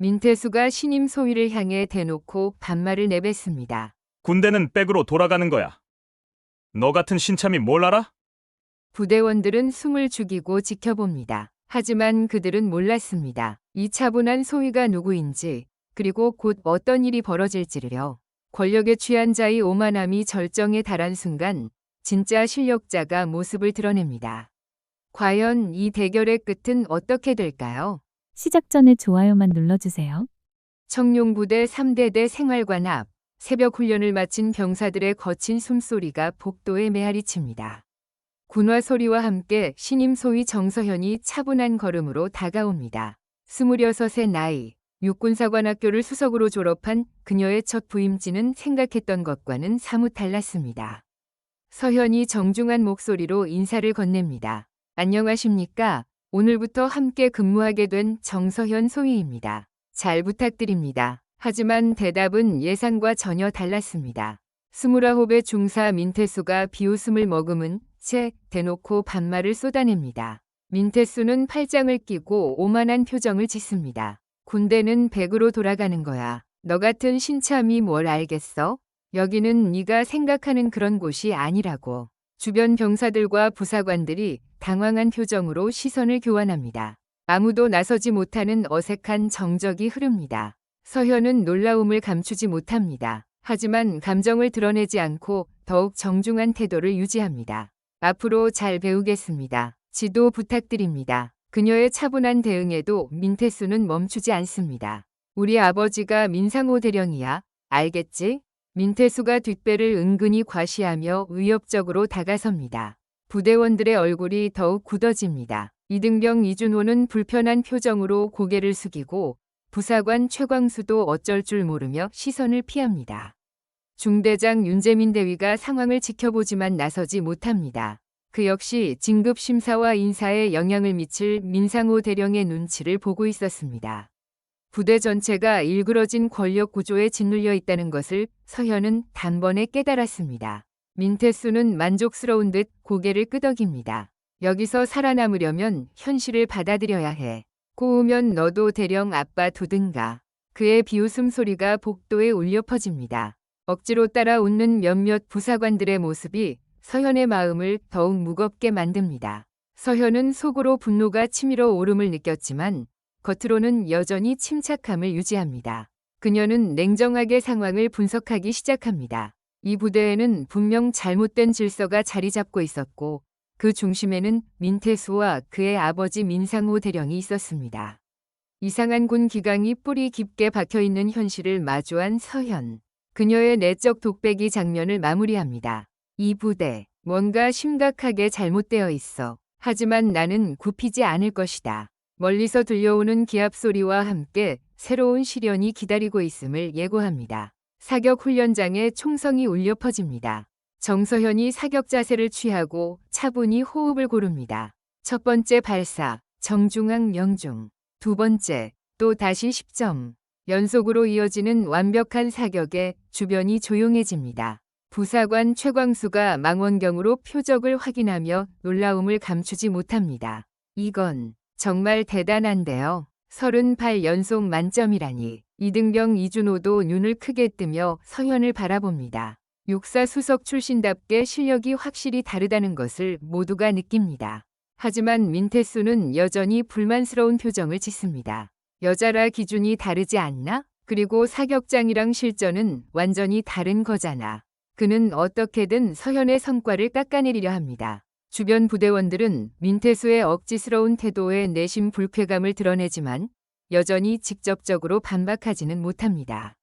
민태수가 신임 소위를 향해 대놓고 반말을 내뱉습니다. 군대는 백으로 돌아가는 거야. 너 같은 신참이 뭘 알아? 부대원들은 숨을 죽이고 지켜봅니다. 하지만 그들은 몰랐습니다. 이 차분한 소위가 누구인지, 그리고 곧 어떤 일이 벌어질지를요. 권력에 취한 자의 오만함이 절정에 달한 순간 진짜 실력자가 모습을 드러냅니다. 과연 이 대결의 끝은 어떻게 될까요? 시작 전에 좋아요만 눌러주세요. 청룡부대 3대대 생활관 앞, 새벽 훈련을 마친 병사들의 거친 숨소리가 복도에 메아리칩니다. 군화 소리와 함께 신임 소위 정서현이 차분한 걸음으로 다가옵니다. 26의 나이, 육군사관학교를 수석으로 졸업한 그녀의 첫 부임지는 생각했던 것과는 사뭇 달랐습니다. 서현이 정중한 목소리로 인사를 건넵니다. 안녕하십니까? 오늘부터 함께 근무하게 된 정서현 소위입니다. 잘 부탁드립니다. 하지만 대답은 예상과 전혀 달랐습니다. 29의 중사 민태수가 비웃음을 머금은 채 대놓고 반말을 쏟아냅니다. 민태수는 팔짱을 끼고 오만한 표정을 짓습니다. 군대는 백으로 돌아가는 거야. 너 같은 신참이 뭘 알겠어? 여기는 네가 생각하는 그런 곳이 아니라고. 주변 병사들과 부사관들이 당황한 표정으로 시선을 교환합니다. 아무도 나서지 못하는 어색한 정적이 흐릅니다. 서현은 놀라움을 감추지 못합니다. 하지만 감정을 드러내지 않고 더욱 정중한 태도를 유지합니다. 앞으로 잘 배우겠습니다. 지도 부탁드립니다. 그녀의 차분한 대응에도 민태수는 멈추지 않습니다. 우리 아버지가 민상호 대령이야. 알겠지? 민태수가 뒷배를 은근히 과시하며 위협적으로 다가섭니다. 부대원들의 얼굴이 더욱 굳어집니다. 이등병 이준호는 불편한 표정으로 고개를 숙이고 부사관 최광수도 어쩔 줄 모르며 시선을 피합니다. 중대장 윤재민 대위가 상황을 지켜보지만 나서지 못합니다. 그 역시 진급 심사와 인사에 영향을 미칠 민상호 대령의 눈치를 보고 있었습니다. 부대 전체가 일그러진 권력 구조에 짓눌려 있다는 것을 서현은 단번에 깨달았습니다. 민태수는 만족스러운 듯 고개를 끄덕입니다. 여기서 살아남으려면 현실을 받아들여야 해. 꼬우면 너도 대령 아빠 두든가. 그의 비웃음 소리가 복도에 울려 퍼집니다. 억지로 따라 웃는 몇몇 부사관들의 모습이 서현의 마음을 더욱 무겁게 만듭니다. 서현은 속으로 분노가 치밀어 오름을 느꼈지만 겉으로는 여전히 침착함을 유지합니다. 그녀는 냉정하게 상황을 분석하기 시작합니다. 이 부대에는 분명 잘못된 질서가 자리 잡고 있었고 그 중심에는 민태수와 그의 아버지 민상호 대령이 있었습니다. 이상한 군 기강이 뿌리 깊게 박혀있는 현실을 마주한 서현. 그녀의 내적 독배기 장면을 마무리합니다. 이 부대, 뭔가 심각하게 잘못되어 있어. 하지만 나는 굽히지 않을 것이다. 멀리서 들려오는 기합 소리와 함께 새로운 시련이 기다리고 있음을 예고합니다. 사격 훈련장에 총성이 울려 퍼집니다. 정서현이 사격 자세를 취하고 차분히 호흡을 고릅니다. 첫 번째 발사, 정중앙 명중. 두 번째, 또 다시 10점. 연속으로 이어지는 완벽한 사격에 주변이 조용해집니다. 부사관 최광수가 망원경으로 표적을 확인하며 놀라움을 감추지 못합니다. 이건 정말 대단한데요. 38연속 만점이라니. 이등병 이준호도 눈을 크게 뜨며 서현을 바라봅니다. 육사 수석 출신답게 실력이 확실히 다르다는 것을 모두가 느낍니다. 하지만 민태수는 여전히 불만스러운 표정을 짓습니다. 여자라 기준이 다르지 않나? 그리고 사격장이랑 실전은 완전히 다른 거잖아. 그는 어떻게든 서현의 성과를 깎아내리려 합니다. 주변 부대원들은 민태수의 억지스러운 태도에 내심 불쾌감을 드러내지만 여전히 직접적으로 반박하지는 못합니다.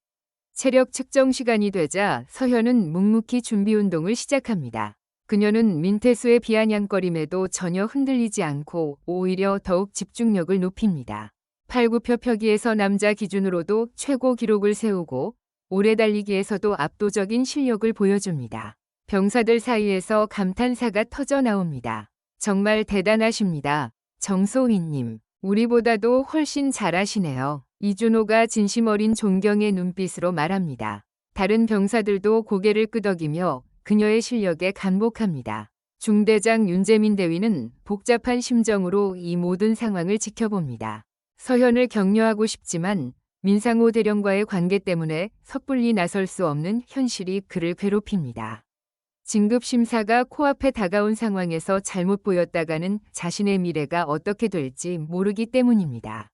체력 측정 시간이 되자 서현은 묵묵히 준비운동을 시작합니다. 그녀는 민태수의 비아냥거림에도 전혀 흔들리지 않고 오히려 더욱 집중력을 높입니다. 8구표 표기에서 남자 기준으로도 최고 기록을 세우고 오래 달리기에서도 압도적인 실력을 보여줍니다. 병사들 사이에서 감탄사가 터져 나옵니다. 정말 대단하십니다. 정소희님, 우리보다도 훨씬 잘하시네요. 이준호가 진심 어린 존경의 눈빛으로 말합니다. 다른 병사들도 고개를 끄덕이며 그녀의 실력에 간복합니다. 중대장 윤재민 대위는 복잡한 심정으로 이 모든 상황을 지켜봅니다. 서현을 격려하고 싶지만 민상호 대령과의 관계 때문에 섣불리 나설 수 없는 현실이 그를 괴롭힙니다. 진급 심사가 코앞에 다가온 상황에서 잘못 보였다가는 자신의 미래가 어떻게 될지 모르기 때문입니다.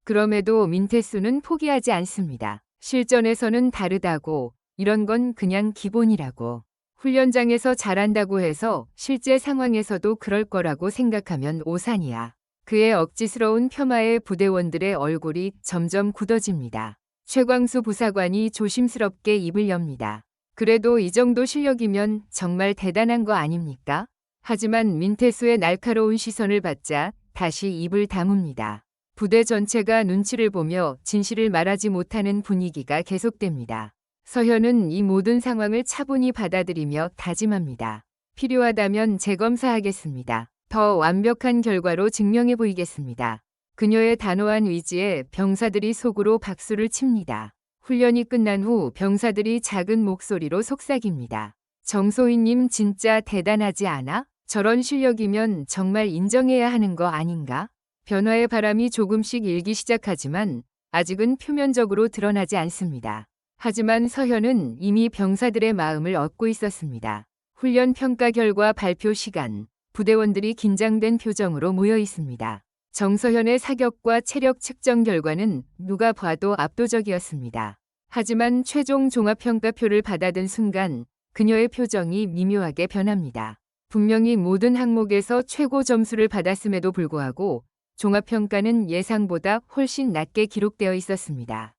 그럼에도 민태수는 포기하지 않습니다. 실전에서는 다르다고, 이런 건 그냥 기본이라고. 훈련장에서 잘한다고 해서 실제 상황에서도 그럴 거라고 생각하면 오산이야. 그의 억지스러운 폄하에 부대원들의 얼굴이 점점 굳어집니다. 최광수 부사관이 조심스럽게 입을 엽니다. 그래도 이 정도 실력이면 정말 대단한 거 아닙니까? 하지만 민태수의 날카로운 시선을 받자 다시 입을 다뭅니다. 부대 전체가 눈치를 보며 진실을 말하지 못하는 분위기가 계속됩니다. 서현은 이 모든 상황을 차분히 받아들이며 다짐합니다. 필요하다면 재검사하겠습니다. 더 완벽한 결과로 증명해 보이겠습니다. 그녀의 단호한 의지에 병사들이 속으로 박수를 칩니다. 훈련이 끝난 후 병사들이 작은 목소리로 속삭입니다. 정소희님 진짜 대단하지 않아? 저런 실력이면 정말 인정해야 하는 거 아닌가? 변화의 바람이 조금씩 일기 시작하지만 아직은 표면적으로 드러나지 않습니다. 하지만 서현은 이미 병사들의 마음을 얻고 있었습니다. 훈련 평가 결과 발표 시간, 부대원들이 긴장된 표정으로 모여 있습니다. 정서현의 사격과 체력 측정 결과는 누가 봐도 압도적이었습니다. 하지만 최종 종합평가표를 받아든 순간 그녀의 표정이 미묘하게 변합니다. 분명히 모든 항목에서 최고 점수를 받았음에도 불구하고 종합평가는 예상보다 훨씬 낮게 기록되어 있었습니다.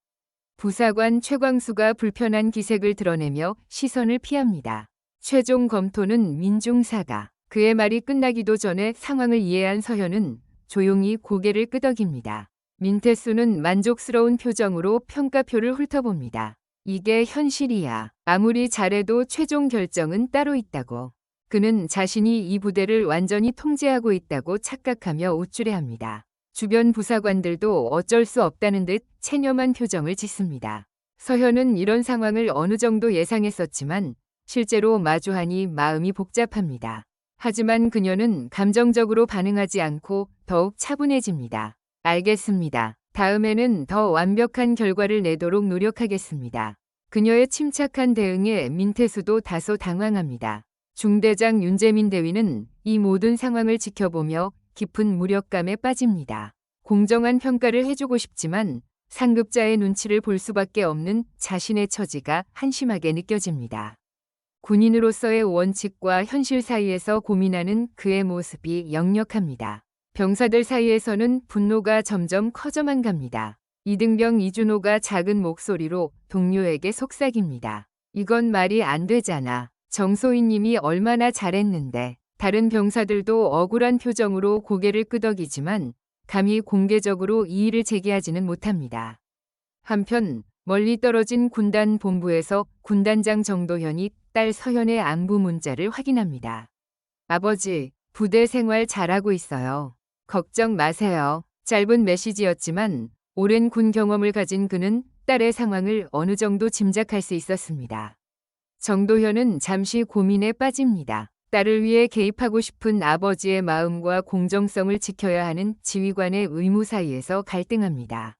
부사관 최광수가 불편한 기색을 드러내며 시선을 피합니다. 최종 검토는 민중사가. 그의 말이 끝나기도 전에 상황을 이해한 서현은 조용히 고개를 끄덕입니다. 민태수는 만족스러운 표정으로 평가표를 훑어봅니다. 이게 현실이야. 아무리 잘해도 최종 결정은 따로 있다고. 그는 자신이 이 부대를 완전히 통제하고 있다고 착각하며 우쭐해합니다. 주변 부사관들도 어쩔 수 없다는 듯 체념한 표정을 짓습니다. 서현은 이런 상황을 어느 정도 예상했었지만 실제로 마주하니 마음이 복잡합니다. 하지만 그녀는 감정적으로 반응하지 않고 더욱 차분해집니다. 알겠습니다. 다음에는 더 완벽한 결과를 내도록 노력하겠습니다. 그녀의 침착한 대응에 민태수도 다소 당황합니다. 중대장 윤재민 대위는 이 모든 상황을 지켜보며 깊은 무력감에 빠집니다. 공정한 평가를 해주고 싶지만 상급자의 눈치를 볼 수밖에 없는 자신의 처지가 한심하게 느껴집니다. 군인으로서의 원칙과 현실 사이에서 고민하는 그의 모습이 역력합니다. 병사들 사이에서는 분노가 점점 커져만 갑니다. 이등병 이준호가 작은 목소리로 동료에게 속삭입니다. 이건 말이 안 되잖아. 정소희님이 얼마나 잘했는데. 다른 병사들도 억울한 표정으로 고개를 끄덕이지만 감히 공개적으로 이의를 제기하지는 못합니다. 한편 멀리 떨어진 군단 본부에서 군단장 정도현이 딸 서현의 안부 문자를 확인합니다. 아버지, 부대 생활 잘하고 있어요. 걱정 마세요. 짧은 메시지였지만 오랜 군 경험을 가진 그는 딸의 상황을 어느 정도 짐작할 수 있었습니다. 정도현은 잠시 고민에 빠집니다. 딸을 위해 개입하고 싶은 아버지의 마음과 공정성을 지켜야 하는 지휘관의 의무 사이에서 갈등합니다.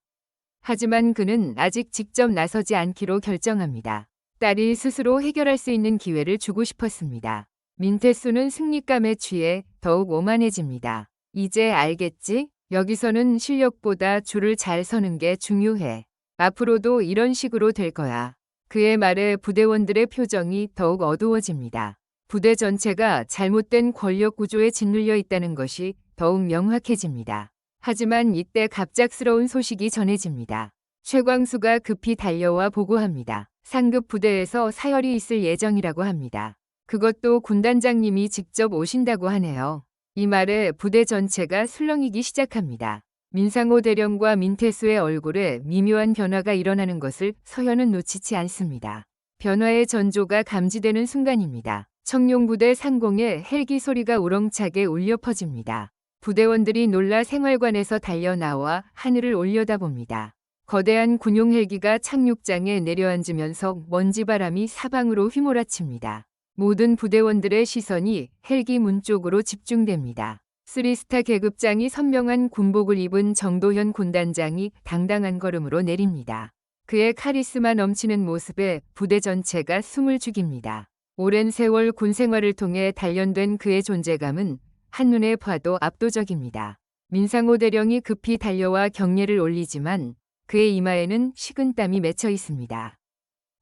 하지만 그는 아직 직접 나서지 않기로 결정합니다. 딸이 스스로 해결할 수 있는 기회를 주고 싶었습니다. 민태수는 승리감에 취해 더욱 오만해집니다. 이제 알겠지? 여기서는 실력보다 줄을 잘 서는 게 중요해. 앞으로도 이런 식으로 될 거야. 그의 말에 부대원들의 표정이 더욱 어두워집니다. 부대 전체가 잘못된 권력 구조에 짓눌려 있다는 것이 더욱 명확해집니다. 하지만 이때 갑작스러운 소식이 전해집니다. 최광수가 급히 달려와 보고합니다. 상급 부대에서 사열이 있을 예정이라고 합니다. 그것도 군단장님이 직접 오신다고 하네요. 이 말에 부대 전체가 술렁이기 시작합니다. 민상호 대령과 민태수의 얼굴에 미묘한 변화가 일어나는 것을 서현은 놓치지 않습니다. 변화의 전조가 감지되는 순간입니다. 청룡부대 상공에 헬기 소리가 우렁차게 울려 퍼집니다. 부대원들이 놀라 생활관에서 달려나와 하늘을 올려다봅니다. 거대한 군용 헬기가 착륙장에 내려앉으면서 먼지바람이 사방으로 휘몰아칩니다. 모든 부대원들의 시선이 헬기 문 쪽으로 집중됩니다. 쓰리스타 계급장이 선명한 군복을 입은 정도현 군단장이 당당한 걸음으로 내립니다. 그의 카리스마 넘치는 모습에 부대 전체가 숨을 죽입니다. 오랜 세월 군 생활을 통해 단련된 그의 존재감은 한눈에 봐도 압도적입니다. 민상호 대령이 급히 달려와 경례를 올리지만 그의 이마에는 식은땀이 맺혀 있습니다.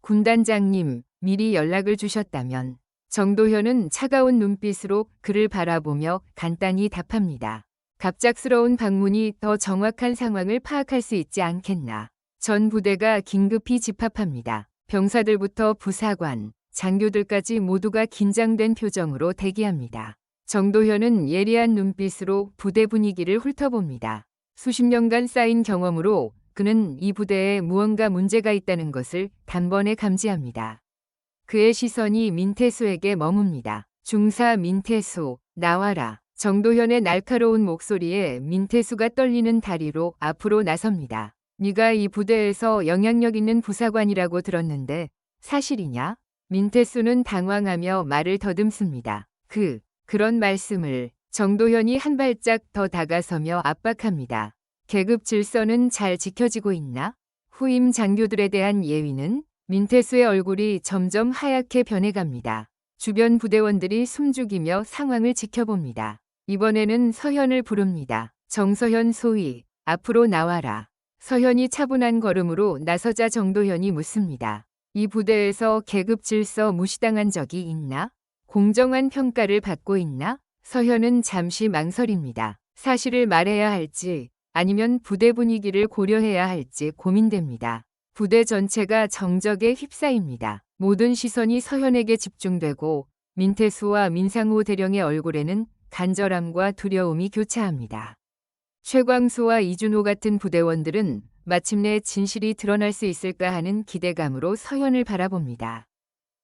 군단장님, 미리 연락을 주셨다면. 정도현은 차가운 눈빛으로 그를 바라보며 간단히 답합니다. 갑작스러운 방문이 더 정확한 상황을 파악할 수 있지 않겠나. 전 부대가 긴급히 집합합니다. 병사들부터 부사관, 장교들까지 모두가 긴장된 표정으로 대기합니다. 정도현은 예리한 눈빛으로 부대 분위기를 훑어봅니다. 수십 년간 쌓인 경험으로 그는 이 부대에 무언가 문제가 있다는 것을 단번에 감지합니다. 그의 시선이 민태수에게 머뭅니다. 중사 민태수, 나와라. 정도현의 날카로운 목소리에 민태수가 떨리는 다리로 앞으로 나섭니다. 네가 이 부대에서 영향력 있는 부사관이라고 들었는데 사실이냐? 민태수는 당황하며 말을 더듬습니다. 그런 말씀을. 정도현이 한 발짝 더 다가서며 압박합니다. 계급 질서는 잘 지켜지고 있나? 후임 장교들에 대한 예의는? 민태수의 얼굴이 점점 하얗게 변해갑니다. 주변 부대원들이 숨죽이며 상황을 지켜봅니다. 이번에는 서현을 부릅니다. 정서현 소위, 앞으로 나와라. 서현이 차분한 걸음으로 나서자 정도현이 묻습니다. 이 부대에서 계급 질서 무시당한 적이 있나? 공정한 평가를 받고 있나? 서현은 잠시 망설입니다. 사실을 말해야 할지 아니면 부대 분위기를 고려해야 할지 고민됩니다. 부대 전체가 정적에 휩싸입니다. 모든 시선이 서현에게 집중되고 민태수와 민상호 대령의 얼굴에는 간절함과 두려움이 교차합니다. 최광수와 이준호 같은 부대원들은 마침내 진실이 드러날 수 있을까 하는 기대감으로 서현을 바라봅니다.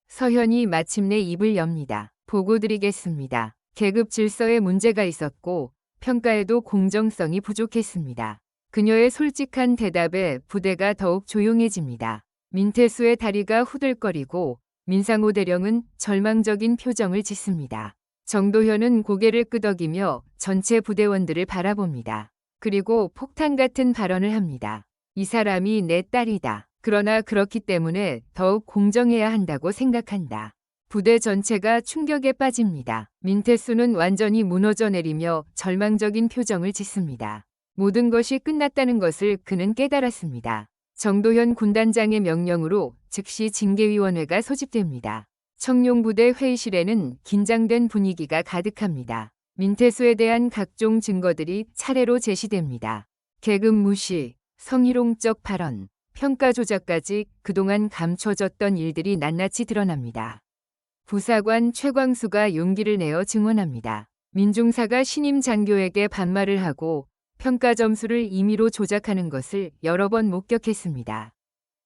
서현이 마침내 입을 엽니다. 보고드리겠습니다. 계급 질서에 문제가 있었고 평가에도 공정성이 부족했습니다. 그녀의 솔직한 대답에 부대가 더욱 조용해집니다. 민태수의 다리가 후들거리고 민상호 대령은 절망적인 표정을 짓습니다. 정도현은 고개를 끄덕이며 전체 부대원들을 바라봅니다. 그리고 폭탄 같은 발언을 합니다. 이 사람이 내 딸이다. 그러나 그렇기 때문에 더욱 공정해야 한다고 생각한다. 부대 전체가 충격에 빠집니다. 민태수는 완전히 무너져 내리며 절망적인 표정을 짓습니다. 모든 것이 끝났다는 것을 그는 깨달았습니다. 정도현 군단장의 명령으로 즉시 징계위원회가 소집됩니다. 청룡부대 회의실에는 긴장된 분위기가 가득합니다. 민태수에 대한 각종 증거들이 차례로 제시됩니다. 계급 무시, 성희롱적 발언, 평가 조작까지 그동안 감춰졌던 일들이 낱낱이 드러납니다. 부사관 최광수가 용기를 내어 증언합니다. 민중사가 신임 장교에게 반말을 하고 평가 점수를 임의로 조작하는 것을 여러 번 목격했습니다.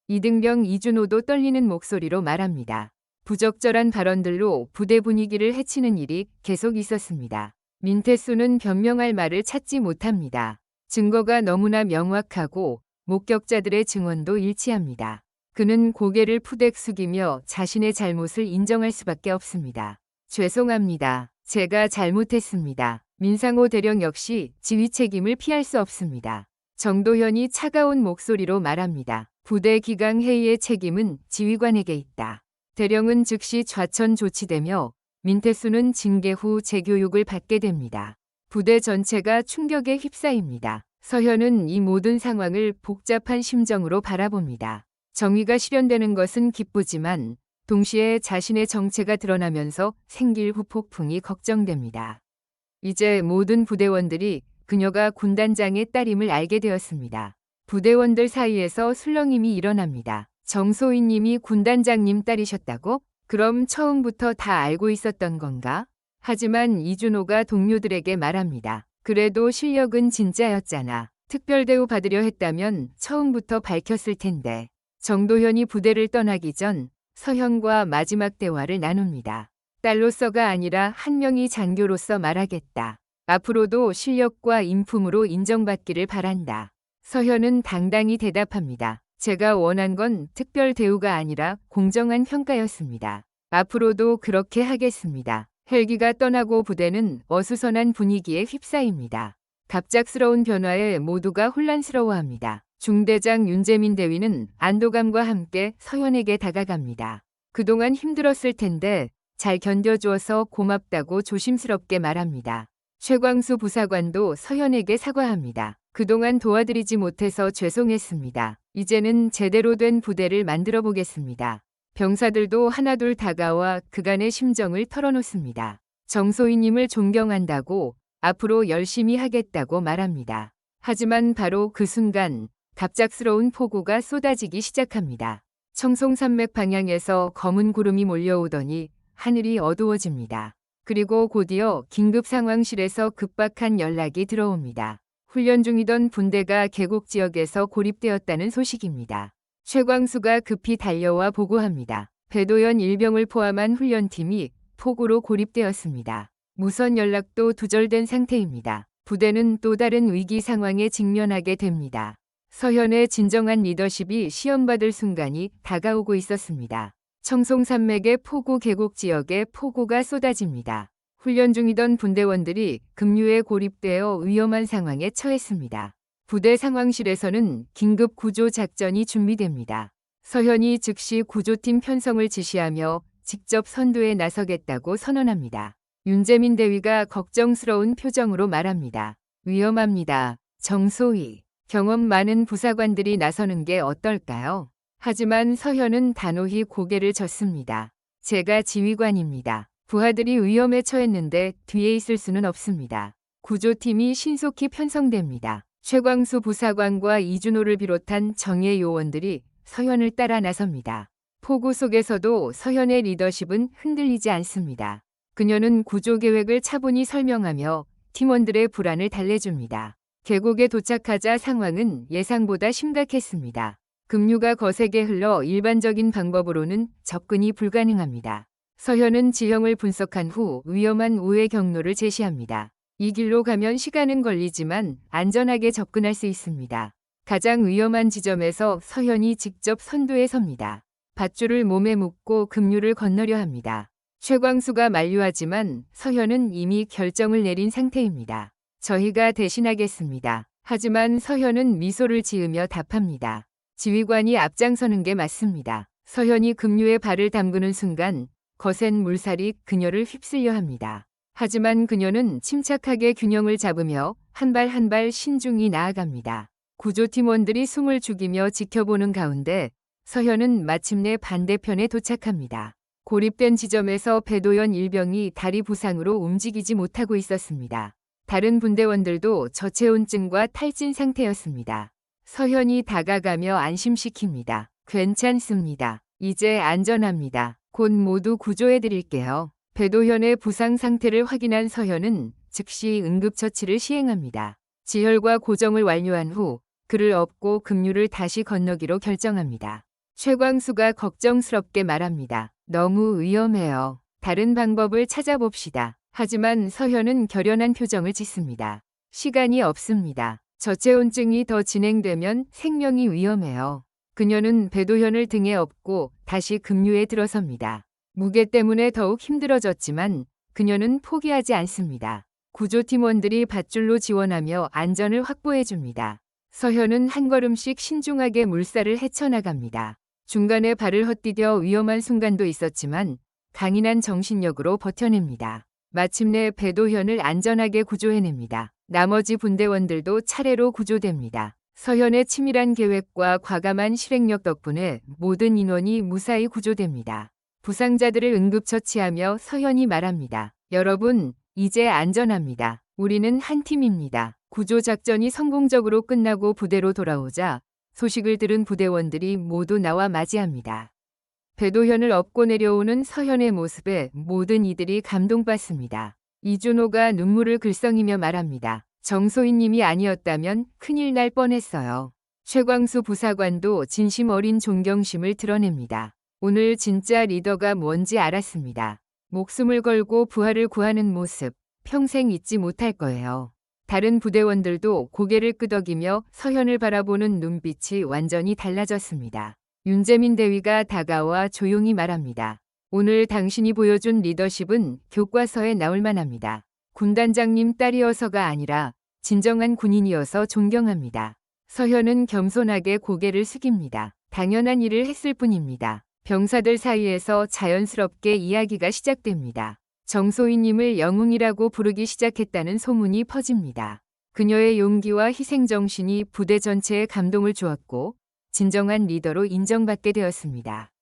이등병 이준호도 떨리는 목소리로 말합니다. 부적절한 발언들로 부대 분위기를 해치는 일이 계속 있었습니다. 민태수는 변명할 말을 찾지 못합니다. 증거가 너무나 명확하고 목격자들의 증언도 일치합니다. 그는 고개를 푸대 숙이며 자신의 잘못을 인정할 수밖에 없습니다. 죄송합니다. 제가 잘못했습니다. 민상호 대령 역시 지휘 책임을 피할 수 없습니다. 정도현이 차가운 목소리로 말합니다. 부대 기강 회의의 책임은 지휘관에게 있다. 대령은 즉시 좌천 조치되며 민태수는 징계 후 재교육을 받게 됩니다. 부대 전체가 충격에 휩싸입니다. 서현은 이 모든 상황을 복잡한 심정으로 바라봅니다. 정의가 실현되는 것은 기쁘지만 동시에 자신의 정체가 드러나면서 생길 후폭풍이 걱정됩니다. 이제 모든 부대원들이 그녀가 군단장의 딸임을 알게 되었습니다. 부대원들 사이에서 술렁임이 일어납니다. 정소희님이 군단장님 딸이셨다고? 그럼 처음부터 다 알고 있었던 건가? 하지만 이준호가 동료들에게 말합니다. 그래도 실력은 진짜였잖아. 특별 대우 받으려 했다면 처음부터 밝혔을 텐데. 정도현이 부대를 떠나기 전 서현과 마지막 대화를 나눕니다. 딸로서가 아니라 한 명의 장교로서 말하겠다. 앞으로도 실력과 인품으로 인정받기를 바란다. 서현은 당당히 대답합니다. 제가 원한 건 특별 대우가 아니라 공정한 평가였습니다. 앞으로도 그렇게 하겠습니다. 헬기가 떠나고 부대는 어수선한 분위기에 휩싸입니다. 갑작스러운 변화에 모두가 혼란스러워합니다. 중대장 윤재민 대위는 안도감과 함께 서현에게 다가갑니다. 그동안 힘들었을 텐데 잘 견뎌주어서 고맙다고 조심스럽게 말합니다. 최광수 부사관도 서현에게 사과합니다. 그동안 도와드리지 못해서 죄송했습니다. 이제는 제대로 된 부대를 만들어 보겠습니다. 병사들도 하나둘 다가와 그간의 심정을 털어놓습니다. 정소희님을 존경한다고 앞으로 열심히 하겠다고 말합니다. 하지만 바로 그 순간 갑작스러운 폭우가 쏟아지기 시작합니다. 청송산맥 방향에서 검은 구름이 몰려오더니 하늘이 어두워집니다. 그리고 곧이어 긴급 상황실에서 급박한 연락이 들어옵니다. 훈련 중이던 분대가 계곡 지역에서 고립되었다는 소식입니다. 최광수가 급히 달려와 보고합니다. 배도연 일병을 포함한 훈련팀이 폭우로 고립되었습니다. 무선 연락도 두절된 상태입니다. 부대는 또 다른 위기 상황에 직면하게 됩니다. 서현의 진정한 리더십이 시험받을 순간이 다가오고 있었습니다. 청송산맥의 포구 계곡 지역에 폭우가 쏟아집니다. 훈련 중이던 분대원들이 급류에 고립되어 위험한 상황에 처했습니다. 부대 상황실에서는 긴급 구조 작전이 준비됩니다. 서현이 즉시 구조팀 편성을 지시하며 직접 선두에 나서겠다고 선언합니다. 윤재민 대위가 걱정스러운 표정으로 말합니다. 위험합니다. 정소희. 경험 많은 부사관들이 나서는 게 어떨까요? 하지만 서현은 단호히 고개를 젓습니다. 제가 지휘관입니다. 부하들이 위험에 처했는데 뒤에 있을 수는 없습니다. 구조팀이 신속히 편성됩니다. 최광수 부사관과 이준호를 비롯한 정예 요원들이 서현을 따라 나섭니다. 폭우 속에서도 서현의 리더십은 흔들리지 않습니다. 그녀는 구조 계획을 차분히 설명하며 팀원들의 불안을 달래줍니다. 계곡에 도착하자 상황은 예상보다 심각했습니다. 급류가 거세게 흘러 일반적인 방법으로는 접근이 불가능합니다. 서현은 지형을 분석한 후 위험한 우회 경로를 제시합니다. 이 길로 가면 시간은 걸리지만 안전하게 접근할 수 있습니다. 가장 위험한 지점에서 서현이 직접 선두에 섭니다. 밧줄을 몸에 묶고 급류를 건너려 합니다. 최광수가 만류하지만 서현은 이미 결정을 내린 상태입니다. 저희가 대신하겠습니다. 하지만 서현은 미소를 지으며 답합니다. 지휘관이 앞장서는 게 맞습니다. 서현이 급류에 발을 담그는 순간 거센 물살이 그녀를 휩쓸려 합니다. 하지만 그녀는 침착하게 균형을 잡으며 한 발 한 발 신중히 나아갑니다. 구조팀원들이 숨을 죽이며 지켜보는 가운데 서현은 마침내 반대편에 도착합니다. 고립된 지점에서 배도연 일병이 다리 부상으로 움직이지 못하고 있었습니다. 다른 분대원들도 저체온증과 탈진 상태였습니다. 서현이 다가가며 안심시킵니다. 괜찮습니다. 이제 안전합니다. 곧 모두 구조해드릴게요. 배도현의 부상 상태를 확인한 서현은 즉시 응급처치를 시행합니다. 지혈과 고정을 완료한 후 그를 업고 급류를 다시 건너기로 결정합니다. 최광수가 걱정스럽게 말합니다. 너무 위험해요. 다른 방법을 찾아봅시다. 하지만 서현은 결연한 표정을 짓습니다. 시간이 없습니다. 저체온증이 더 진행되면 생명이 위험해요. 그녀는 배도현을 등에 업고 다시 급류에 들어섭니다. 무게 때문에 더욱 힘들어졌지만 그녀는 포기하지 않습니다. 구조팀원들이 밧줄로 지원하며 안전을 확보해줍니다. 서현은 한 걸음씩 신중하게 물살을 헤쳐나갑니다. 중간에 발을 헛디뎌 위험한 순간도 있었지만 강인한 정신력으로 버텨냅니다. 마침내 배도현을 안전하게 구조해냅니다. 나머지 분대원들도 차례로 구조됩니다. 서현의 치밀한 계획과 과감한 실행력 덕분에 모든 인원이 무사히 구조됩니다. 부상자들을 응급처치하며 서현이 말합니다. 여러분, 이제 안전합니다. 우리는 한 팀입니다. 구조작전이 성공적으로 끝나고 부대로 돌아오자 소식을 들은 부대원들이 모두 나와 맞이합니다. 배도현을 업고 내려오는 서현의 모습에 모든 이들이 감동받습니다. 이준호가 눈물을 글썽이며 말합니다. 정소희님이 아니었다면 큰일 날 뻔했어요. 최광수 부사관도 진심 어린 존경심을 드러냅니다. 오늘 진짜 리더가 뭔지 알았습니다. 목숨을 걸고 부하를 구하는 모습, 평생 잊지 못할 거예요. 다른 부대원들도 고개를 끄덕이며 서현을 바라보는 눈빛이 완전히 달라졌습니다. 윤재민 대위가 다가와 조용히 말합니다. 오늘 당신이 보여준 리더십은 교과서에 나올 만합니다. 군단장님 딸이어서가 아니라 진정한 군인이어서 존경합니다. 서현은 겸손하게 고개를 숙입니다. 당연한 일을 했을 뿐입니다. 병사들 사이에서 자연스럽게 이야기가 시작됩니다. 정소희님을 영웅이라고 부르기 시작했다는 소문이 퍼집니다. 그녀의 용기와 희생정신이 부대 전체에 감동을 주었고 진정한 리더로 인정받게 되었습니다.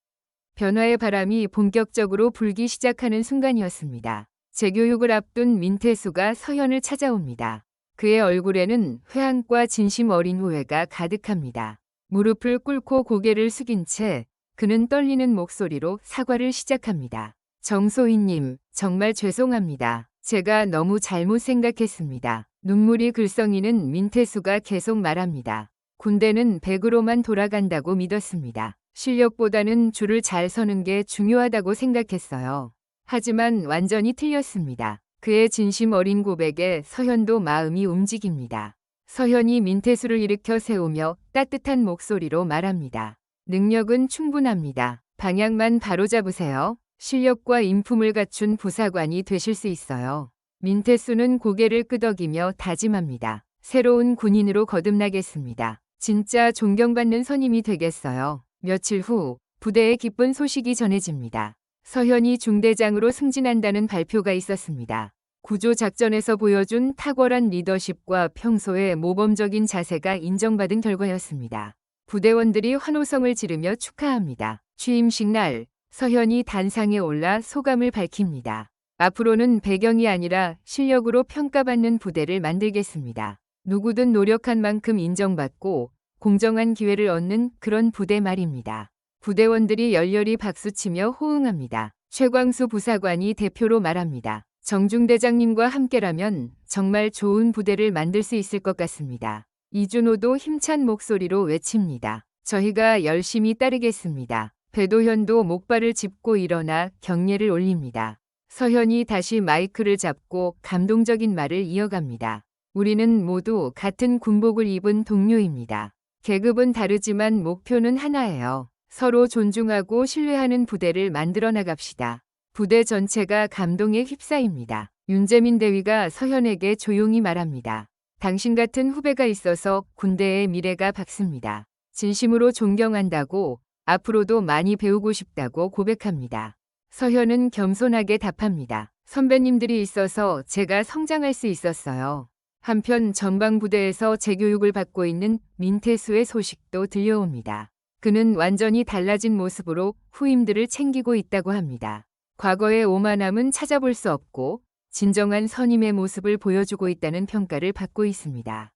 변화의 바람이 본격적으로 불기 시작하는 순간이었습니다. 재교육을 앞둔 민태수가 서현을 찾아옵니다. 그의 얼굴에는 회한과 진심 어린 후회가 가득합니다. 무릎을 꿇고 고개를 숙인 채 그는 떨리는 목소리로 사과를 시작합니다. 정소희님, 정말 죄송합니다. 제가 너무 잘못 생각했습니다. 눈물이 글썽이는 민태수가 계속 말합니다. 군대는 백으로만 돌아간다고 믿었습니다. 실력보다는 줄을 잘 서는 게 중요하다고 생각했어요. 하지만 완전히 틀렸습니다. 그의 진심 어린 고백에 서현도 마음이 움직입니다. 서현이 민태수를 일으켜 세우며 따뜻한 목소리로 말합니다. 능력은 충분합니다. 방향만 바로잡으세요. 실력과 인품을 갖춘 부사관이 되실 수 있어요. 민태수는 고개를 끄덕이며 다짐합니다. 새로운 군인으로 거듭나겠습니다. 진짜 존경받는 선임이 되겠어요. 며칠 후 부대에 기쁜 소식이 전해집니다. 서현이 중대장으로 승진한다는 발표가 있었습니다. 구조작전에서 보여준 탁월한 리더십과 평소의 모범적인 자세가 인정받은 결과였습니다. 부대원들이 환호성을 지르며 축하합니다. 취임식 날 서현이 단상에 올라 소감을 밝힙니다. 앞으로는 배경이 아니라 실력으로 평가받는 부대를 만들겠습니다. 누구든 노력한 만큼 인정받고 공정한 기회를 얻는 그런 부대 말입니다. 부대원들이 열렬히 박수치며 호응합니다. 최광수 부사관이 대표로 말합니다. 정중대장님과 함께라면 정말 좋은 부대를 만들 수 있을 것 같습니다. 이준호도 힘찬 목소리로 외칩니다. 저희가 열심히 따르겠습니다. 배도현도 목발을 짚고 일어나 격려를 올립니다. 서현이 다시 마이크를 잡고 감동적인 말을 이어갑니다. 우리는 모두 같은 군복을 입은 동료입니다. 계급은 다르지만 목표는 하나예요. 서로 존중하고 신뢰하는 부대를 만들어 나갑시다. 부대 전체가 감동에 휩싸입니다. 윤재민 대위가 서현에게 조용히 말합니다. 당신 같은 후배가 있어서 군대의 미래가 밝습니다. 진심으로 존경한다고 앞으로도 많이 배우고 싶다고 고백합니다. 서현은 겸손하게 답합니다. 선배님들이 있어서 제가 성장할 수 있었어요. 한편 전방부대에서 재교육을 받고 있는 민태수의 소식도 들려옵니다. 그는 완전히 달라진 모습으로 후임들을 챙기고 있다고 합니다. 과거의 오만함은 찾아볼 수 없고 진정한 선임의 모습을 보여주고 있다는 평가를 받고 있습니다.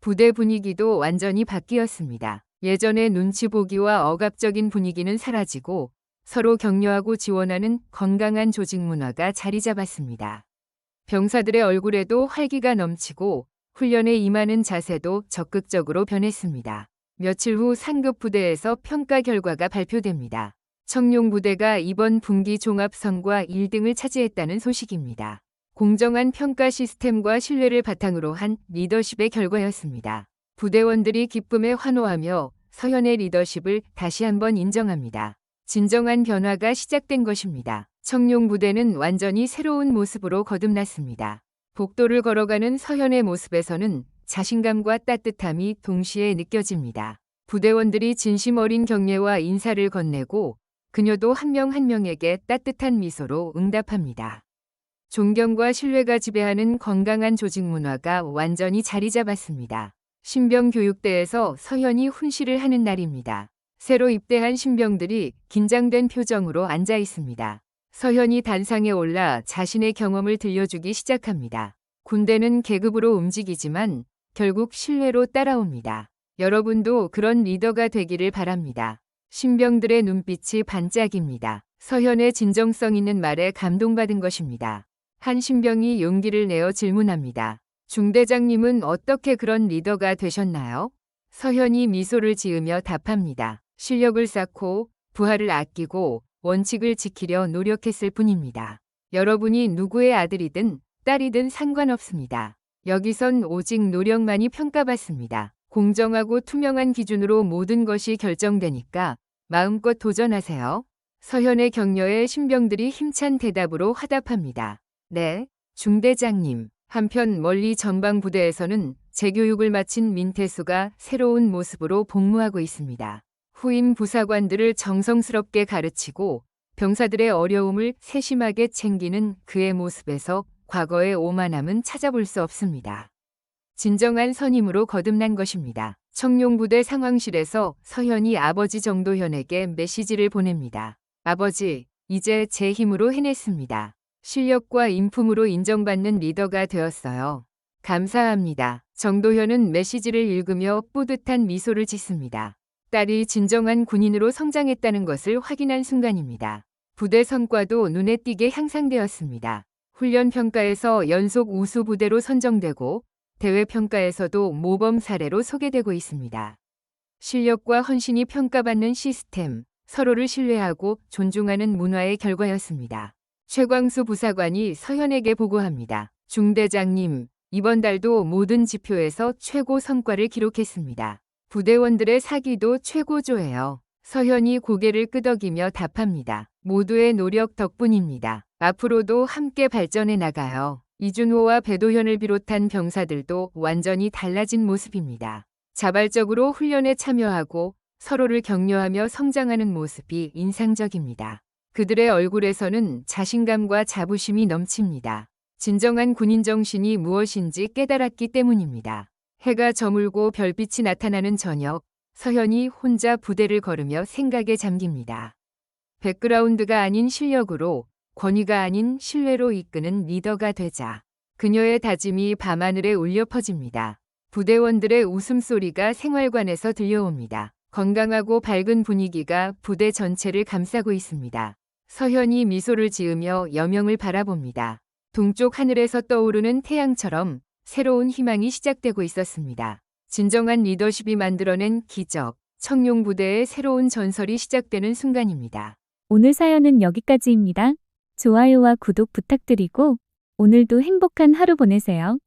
부대 분위기도 완전히 바뀌었습니다. 예전의 눈치 보기와 억압적인 분위기는 사라지고 서로 격려하고 지원하는 건강한 조직 문화가 자리 잡았습니다. 병사들의 얼굴에도 활기가 넘치고 훈련에 임하는 자세도 적극적으로 변했습니다. 며칠 후 상급 부대에서 평가 결과가 발표됩니다. 청룡 부대가 이번 분기 종합선과 1등을 차지했다는 소식입니다. 공정한 평가 시스템과 신뢰를 바탕으로 한 리더십의 결과였습니다. 부대원들이 기쁨에 환호하며 서현의 리더십을 다시 한번 인정합니다. 진정한 변화가 시작된 것입니다. 청룡 부대는 완전히 새로운 모습으로 거듭났습니다. 복도를 걸어가는 서현의 모습에서는 자신감과 따뜻함이 동시에 느껴집니다. 부대원들이 진심 어린 격려와 인사를 건네고 그녀도 한 명 한 명에게 따뜻한 미소로 응답합니다. 존경과 신뢰가 지배하는 건강한 조직 문화가 완전히 자리 잡았습니다. 신병교육대에서 서현이 훈시를 하는 날입니다. 새로 입대한 신병들이 긴장된 표정으로 앉아 있습니다. 서현이 단상에 올라 자신의 경험을 들려주기 시작합니다. 군대는 계급으로 움직이지만 결국 신뢰로 따라옵니다. 여러분도 그런 리더가 되기를 바랍니다. 신병들의 눈빛이 반짝입니다. 서현의 진정성 있는 말에 감동받은 것입니다. 한 신병이 용기를 내어 질문합니다. 중대장님은 어떻게 그런 리더가 되셨나요? 서현이 미소를 지으며 답합니다. 실력을 쌓고 부하를 아끼고 원칙을 지키려 노력했을 뿐입니다. 여러분이 누구의 아들이든 딸이든 상관없습니다. 여기선 오직 노력만이 평가받습니다. 공정하고 투명한 기준으로 모든 것이 결정되니까 마음껏 도전하세요. 서현의 격려에 신병들이 힘찬 대답으로 화답합니다. 네, 중대장님. 한편 멀리 전방부대에서는 재교육을 마친 민태수가 새로운 모습으로 복무하고 있습니다. 후임 부사관들을 정성스럽게 가르치고 병사들의 어려움을 세심하게 챙기는 그의 모습에서 과거의 오만함은 찾아볼 수 없습니다. 진정한 선임으로 거듭난 것입니다. 청룡부대 상황실에서 서현이 아버지 정도현에게 메시지를 보냅니다. 아버지, 이제 제 힘으로 해냈습니다. 실력과 인품으로 인정받는 리더가 되었어요. 감사합니다. 정도현은 메시지를 읽으며 뿌듯한 미소를 짓습니다. 딸이 진정한 군인으로 성장했다는 것을 확인한 순간입니다. 부대 성과도 눈에 띄게 향상되었습니다. 훈련 평가에서 연속 우수 부대로 선정되고 대회 평가에서도 모범 사례로 소개되고 있습니다. 실력과 헌신이 평가받는 시스템, 서로를 신뢰하고 존중하는 문화의 결과였습니다. 최광수 부사관이 서현에게 보고합니다. 중대장님, 이번 달도 모든 지표에서 최고 성과를 기록했습니다. 부대원들의 사기도 최고조예요. 서현이 고개를 끄덕이며 답합니다. 모두의 노력 덕분입니다. 앞으로도 함께 발전해 나가요. 이준호와 배도현을 비롯한 병사들도 완전히 달라진 모습입니다. 자발적으로 훈련에 참여하고 서로를 격려하며 성장하는 모습이 인상적입니다. 그들의 얼굴에서는 자신감과 자부심이 넘칩니다. 진정한 군인 정신이 무엇인지 깨달았기 때문입니다. 해가 저물고 별빛이 나타나는 저녁, 서현이 혼자 부대를 걸으며 생각에 잠깁니다. 백그라운드가 아닌 실력으로, 권위가 아닌 신뢰로 이끄는 리더가 되자. 그녀의 다짐이 밤하늘에 울려 퍼집니다. 부대원들의 웃음소리가 생활관에서 들려옵니다. 건강하고 밝은 분위기가 부대 전체를 감싸고 있습니다. 서현이 미소를 지으며 여명을 바라봅니다. 동쪽 하늘에서 떠오르는 태양처럼 새로운 희망이 시작되고 있었습니다. 진정한 리더십이 만들어낸 기적, 청룡부대의 새로운 전설이 시작되는 순간입니다. 오늘 사연은 여기까지입니다. 좋아요와 구독 부탁드리고 오늘도 행복한 하루 보내세요.